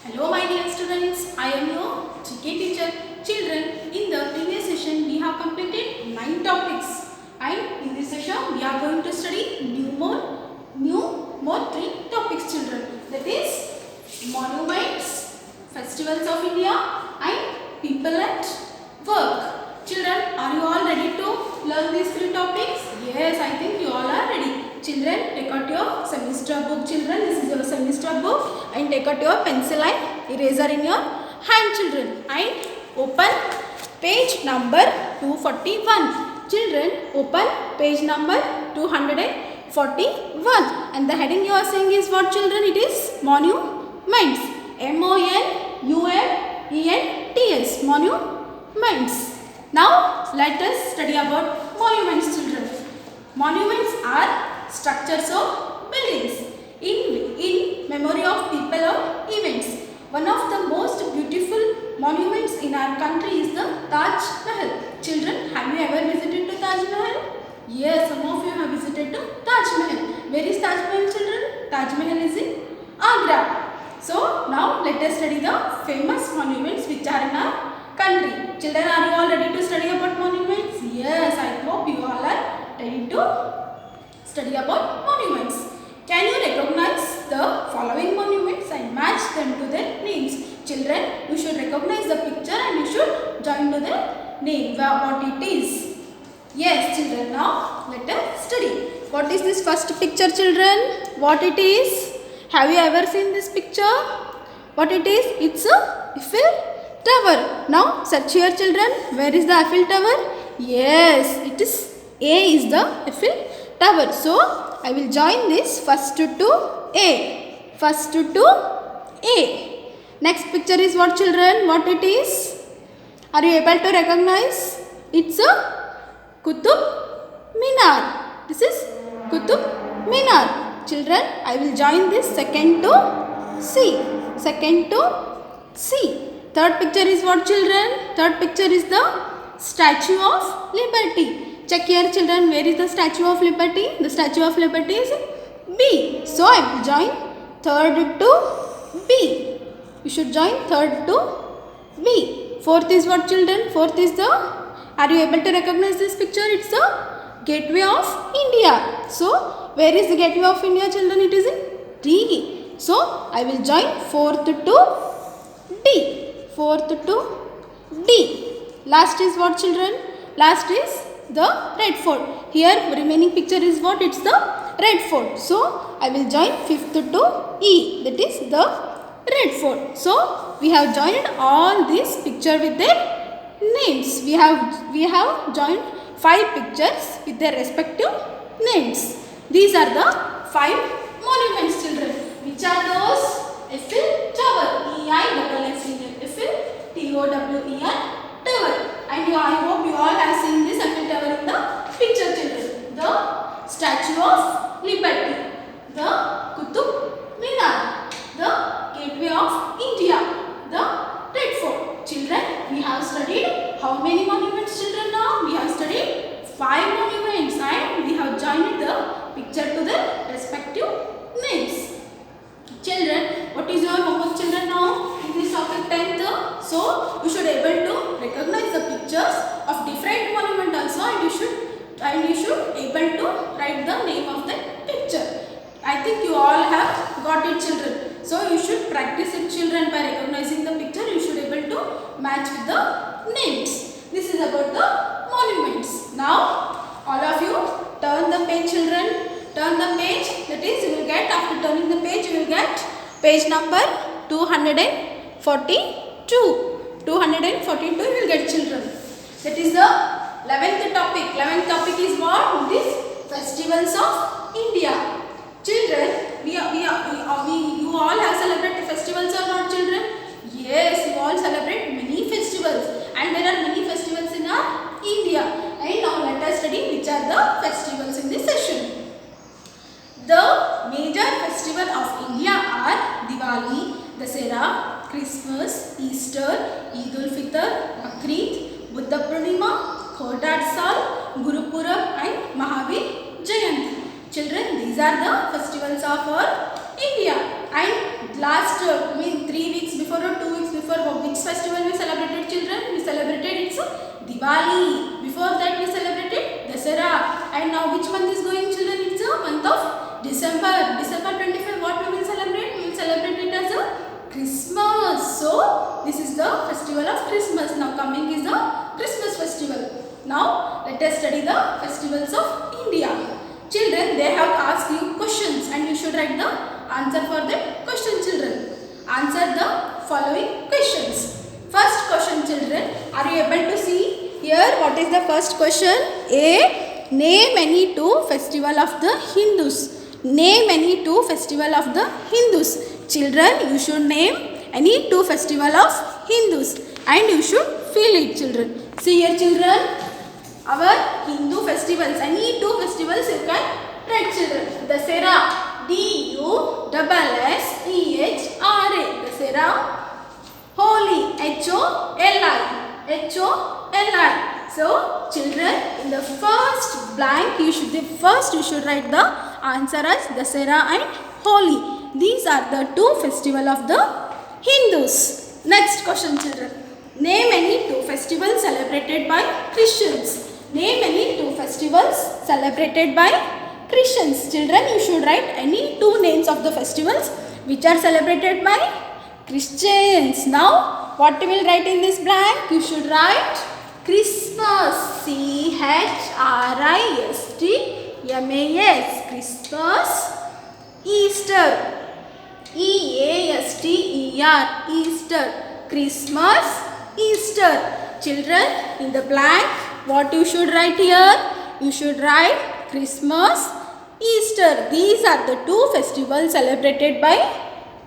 Hello my dear students, I am your GK teacher. Children, in the previous session we have completed 9 topics and in this session we are going to study more 3 topics children. That is monuments, festivals of India and people at work. Children, are you all ready to learn these 3 topics? Yes, I think you all are ready. Children, take out your semester book children. This is your semester book and take out your pencil and eraser in your hand children and open page number 241. Children, open page number 241 and the heading you are seeing is what children? It is monuments. M-O-N-U-M-E-N-T-S. Monuments. Now let us study about monuments children. Monuments are structures of buildings in memory of people or events. One of the most beautiful monuments in our country is the Taj Mahal. Children, have you ever visited to Taj Mahal? Yes, some of you have visited to Taj Mahal. Where is Taj Mahal children? Taj Mahal is in Agra. So now let us study the famous monuments which are in our country. Children, are you all ready to study about monuments? Yes, I hope you all are ready to study about monuments. Can you recognize the following monuments and match them to their names? Children, you should recognize the picture and you should join to the name, what it is. Yes, children, now let us study. What is this first picture, children? What it is? Have you ever seen this picture? What it is? It's a Eiffel Tower. Now search here children. Where is the Eiffel Tower? Yes, it is A is the Eiffel Tower. So I will join this first to A. First to A. Next picture is what children? What it is? Are you able to recognize? It's a Qutub Minar. This is Qutub Minar. Children, I will join this second to C. Second to C. Third picture is what children? Third picture is the Statue of Liberty. Check here children, where is the Statue of Liberty? The Statue of Liberty is B. So I will join third to B. You should join third to B. Fourth is what children? Fourth is the, are you able to recognize this picture? It's the Gateway of India. So where is the Gateway of India children? It is in D. So I will join fourth to D. Fourth to D. Last is what children? Last is the Red Fort. Here remaining picture is what? It's the Red Fort. So I will join fifth to E. That is the Red Fort. So we have joined all these picture with their names. We have joined 5 pictures with their respective names. These are the 5 monuments children. Which are those? Eiffel Tower. E-I-F-F-E-L. Eiffel T-O-W-E-R Tower. And I hope you all have seen this Eiffel Tower in the picture children. The Statue of Liberty. The Qutub Minar. The Gateway of India. The Red Fort. Children, we have studied how many monuments children now? We have studied 5 monuments and we have joined the picture to the respective names. Children, what is your homework children now? In this topic 10th. So, you should able to recognize the pictures of different monument also and you should able to write the name of the picture. I think you all have got it children. So, you should practice it children by recognizing the picture. You should able to match with the names. This is about the monuments. Now, all of you turn the page children. Turn the page, that is you will get, after turning the page you will get page number 242. 242 you will get children. That is the 11th topic. 11th topic is what? This festivals of India. Children, you all have celebrated festivals or not children? Yes, you all celebrate many festivals and there are many festivals in our India. And now let us study which are the festivals in this session. The major festival of India are Diwali, Dasara, Christmas, Easter, Eid ul-Fitr, Bakrid, Buddha Purnima, Khodat Sal, Guru Purab and Mahavir Jayanti. Children, these are the festivals of our India. And last 3 weeks before or 2 weeks before, which festival we celebrated, children? We celebrated it's Diwali. Before that we celebrated Dasara. And now which month is going, children? It's a month of December. December 25, what we will celebrate? We will celebrate it as a Christmas. So this is the festival of Christmas. Now coming is the Christmas festival. Now let us study the festivals of India. Children, they have asked you questions and you should write the answer for the question, children. Answer the following questions. First question, children. Are you able to see here? What is the first question? A. Name any two festival of the Hindus. Name any two festival of the Hindus. Children, you should name any two festival of Hindus and you should fill it, children. See here, children. Our Hindu festivals, any two festivals you can write, children. Dasara, D-U-S-S-E-H-R-A, Dasara. Holi, H-O-L-I, H-O-L-I. So, children, in the first blank, you should write the answer as Dasara and Holi. These are the two festivals of the Hindus. Next question, children. Name any two festivals celebrated by Christians. Name any two festivals celebrated by Christians. Children, you should write any two names of the festivals which are celebrated by Christians. Now, what we will write in this blank? You should write Christmas. C-H-R-I-S-T-M-A-S. Christmas. Easter. E-A-S-T-E-R. Easter. Christmas. Easter. Children, in the blank, what you should write here? You should write Christmas, Easter. These are the two festivals celebrated by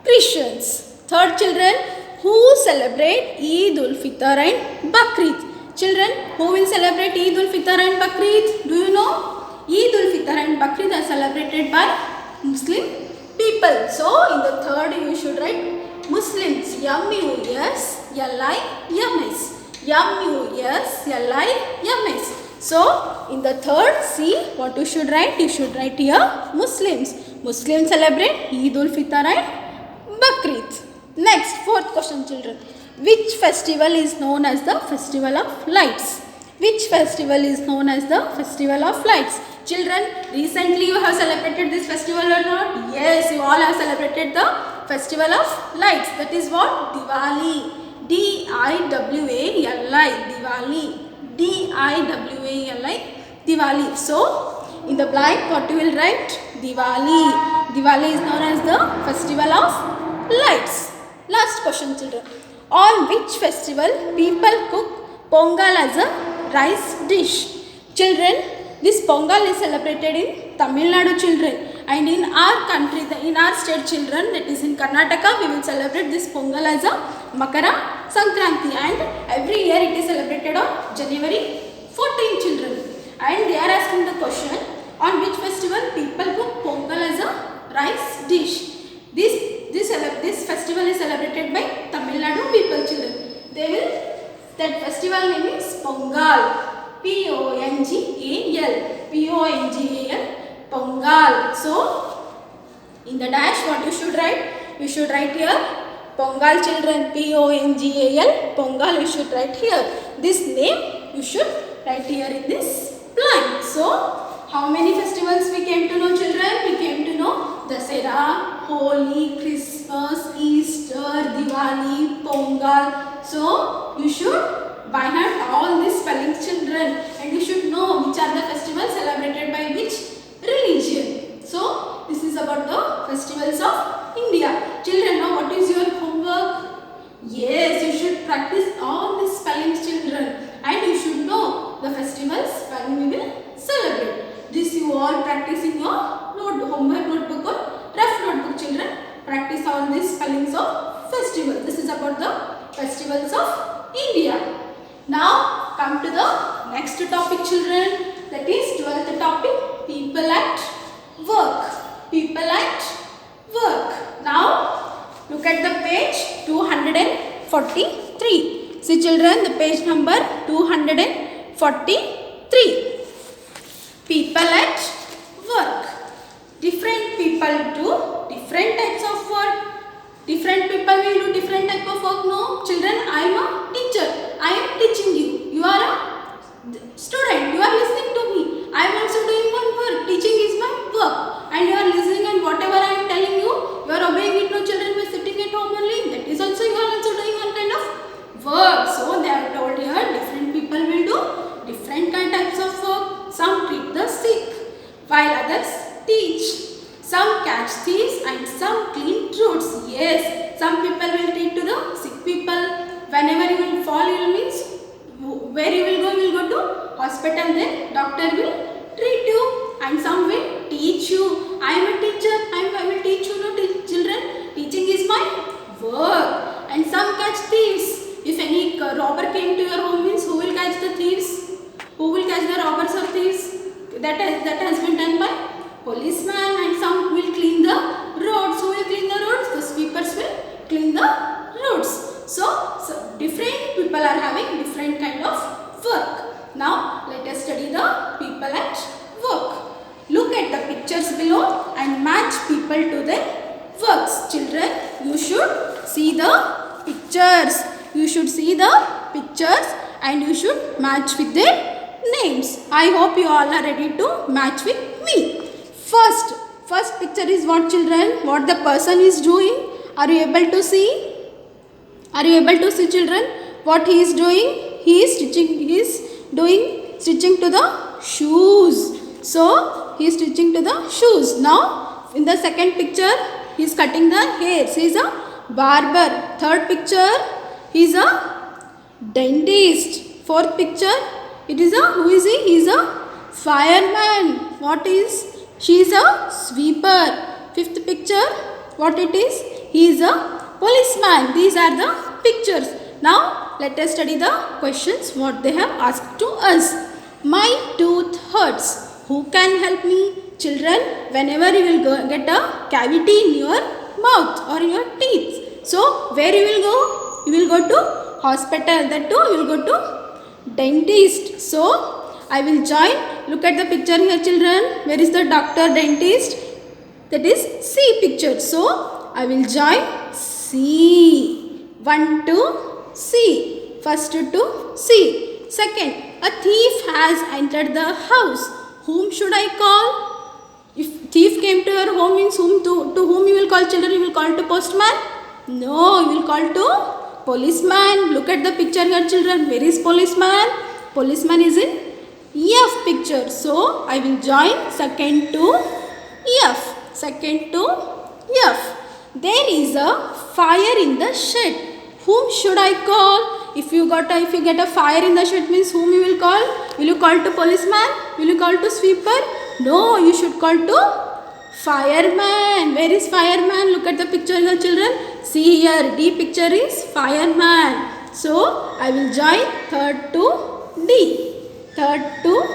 Christians. Third, children, who celebrate Eid ul-Fitr and Bakrid? Children, who will celebrate Eid ul-Fitr and Bakrid? Do you know? Eid ul-Fitr and Bakrid are celebrated by Muslim people. So, in the third, you should write Muslims. M-U-S-L-I-M-S. M-U-S-L-I-M-S. So, in the third, see what you should write? You should write here Muslims. Muslims celebrate Eid ul-Fitr and Bakrid. Next, fourth question, children. Which festival is known as the Festival of Lights? Which festival is known as the Festival of Lights? Children, recently you have celebrated this festival or not? Yes, you all have celebrated the Festival of Lights. That is what? Diwali. D-I-W-A-L-I. Diwali. D-I-W-A-L-I. Diwali. So, in the blank, what you will write? Diwali. Diwali is known as the Festival of Lights. Last question, children. On which festival people cook Pongal as a rice dish? Children, this Pongal is celebrated in Tamil Nadu, children. And in our country, in our state, children, that is in Karnataka, we will celebrate this Pongal as a Makara Sankranti. And every year it is celebrated on January 14, children. And they are asking the question, on which festival people cook Pongal as a rice dish? This festival is celebrated by Tamil Nadu people, children. That festival name is Pongal. P-O-N-G-A-L. P-O-N-G-A-L. Pongal. So, in the dash, what you should write? You should write here Pongal, children. P-O-N-G-A-L. Pongal, you should write here. This name you should write here in this blank. So, how many festivals we came to know, children? We came to know Dasara, Holi, Christmas, Easter, Diwali, Pongal. So, you should by heart all these spellings, children, and you should know which are the festivals celebrated by which religion. So, this is about the festivals of India. Children, now what is your homework? Yes, you should practice all these spellings, children, and you should know the festivals when we will celebrate. This you all practice in your homework notebook or rough notebook, children. Practice all these spellings of festivals. This is about the festivals of India. Now come to the next topic, children. That is 12th topic, people at work. People at work. Now look at the page 243. See, children, the page number 243. People at work. Different people do different types of work. different people will do different type of work. No, children, I am a teacher. I am teaching you. You are a student. You are listening to me. I am also doing my work. Teaching is my work. And you are listening, and whatever I am telling you, you are obeying it. No, children, by sitting at home only. That is also, you are also doing one kind of work. So they have told here different people will do different types of work. Some treat the sick, while others teach. Some catch thieves and some clean roads. Yes, some people will treat to the sick people. Whenever you will fall ill means, where you will go? You will go to hospital. Then doctor will treat you, and some will teach you. I am a teacher. I will teach you. No, children. Teaching is my work. And some catch thieves. If any robber came to your home means, who will catch the thieves? Who will catch the robbers or thieves? That has been done by policeman. And some will clean the roads. Who will clean the roads? The sweepers will clean the roads. So different people are having different kind of work. Now let us study the people at work. Look at the pictures below and match people to their works. Children, you should see the pictures. You should see the pictures and you should match with their names. I hope you all are ready to match with me. First picture is what, children? What the person is doing. Are you able to see? Are you able to see, children? What he is doing? He is stitching. He is doing stitching to the shoes. So he is stitching to the shoes. Now in the second picture, he is cutting the hairs. He is a barber. Third picture, he is a dentist. Fourth picture, it is a, who is he? He is a fireman. What is? She is a sweeper. Fifth picture, what it is? He is a policeman. These are the pictures. Now let us study the questions what they have asked to us. My tooth hurts. Who can help me? Children, whenever you will get a cavity in your mouth or your teeth, so where you will go? You will go to hospital. That too, you will go to dentist. So I will join. Look at the picture here, children. Where is the doctor, dentist? That is C picture. So I will join C. 1 to C. First to C. Second, a thief has entered the house. Whom should I call? If thief came to your home means, to whom you will call, children? You will call to postman? No, you will call to policeman. Look at the picture here, children. Where is policeman? Policeman is in F picture. So I will join second to F. Second to F. There is a fire in the shed. Whom should I call? If you get a fire in the shed means, whom you will call? Will you call to policeman? Will you call to sweeper? No, you should call to fireman. Where is fireman? Look at the picture here, children. See here, D picture is fireman. So I will join third to D. Third to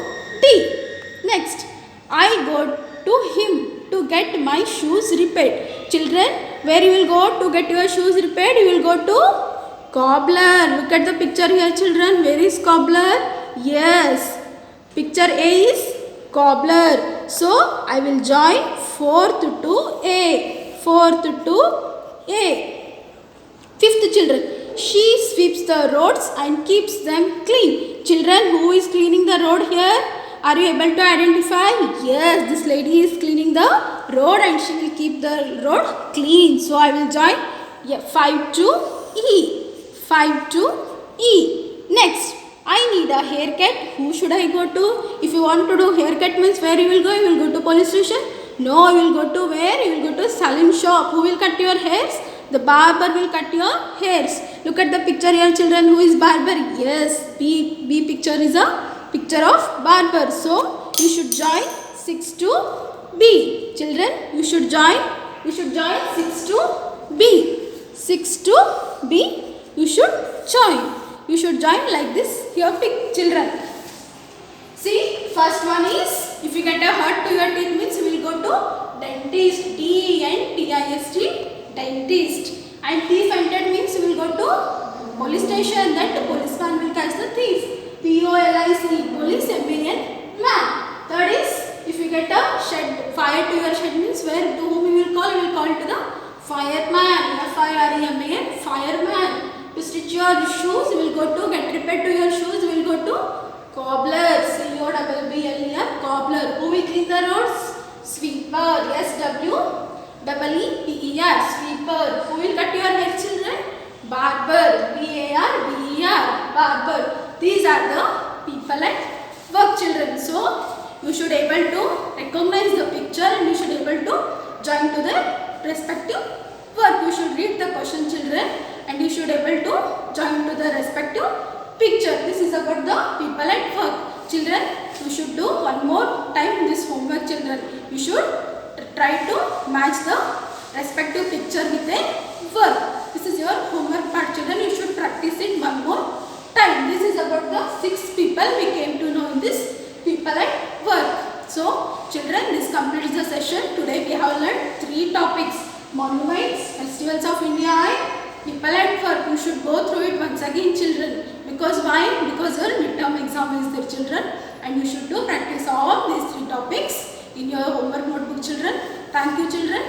D. Next, I go to him to get my shoes repaired. Children, where you will go to get your shoes repaired? You will go to cobbler. Look at the picture here, children. Where is cobbler? Yes, picture A is cobbler. So I will join fourth to A. Fourth to A. Fifth, children, she sweeps the roads and keeps them clean. Children, who is cleaning the road here? Are you able to identify? Yes, this lady is cleaning the road and she will keep the road clean. So I will join 5 to E. 5 to E. Next, I need a haircut. Who should I go to? If you want to do haircut means, where you will go? You will go to police station? No, you will go to where? You will go to salon shop. Who will cut your hairs? The barber will cut your hairs. Look at the picture here, children. Who is barber? Yes, B picture is a picture of barber. So you should join 6 to B. Children, you should join 6 to B. 6 to B. You should join. You should join like this here, children. See, first one is, if you get a hurt to your teeth means, you will go to dentist. D-E-N-T-I-S-T, dentist. And thief entered means, you will go to police station. That the policeman will catch the thief. P-O-L-I-C, police, M-A-N, man. Third is, if you get a fire to your shed means, where to whom you will call? You will call to the Fireman, F-I-R-E-M-A-N, fireman. To stitch your shoes, you will go to, get repaired to your shoes, you will go to cobbler, C-O-B-B-L-E-R, cobbler. Who will clean the roads? Sweeper, S-W-E-E-P-E-R, sweeper. Who will cut your hair, children? Barber, B-A-R-B-E-R, barber. These are the people at work, children. So, you should able to recognize the picture and you should able to join to the respective work. You should read the question, children, and you should able to join to the respective picture. This is about the people at work. Children, you should do one more time this homework, children. You should try to match the respective picture with a work. This is your homework part, children. You should practice it one more time. This is about the 6 people we came to know in this people at work. So, children, this completes the session. Today we have learned 3 topics: monuments, festivals of India, and people at work. You should go through it once again, children. Because why? Because your midterm exam is there, children, and you should do practice all these 3 topics in your homework notebook, children. Thank you, children.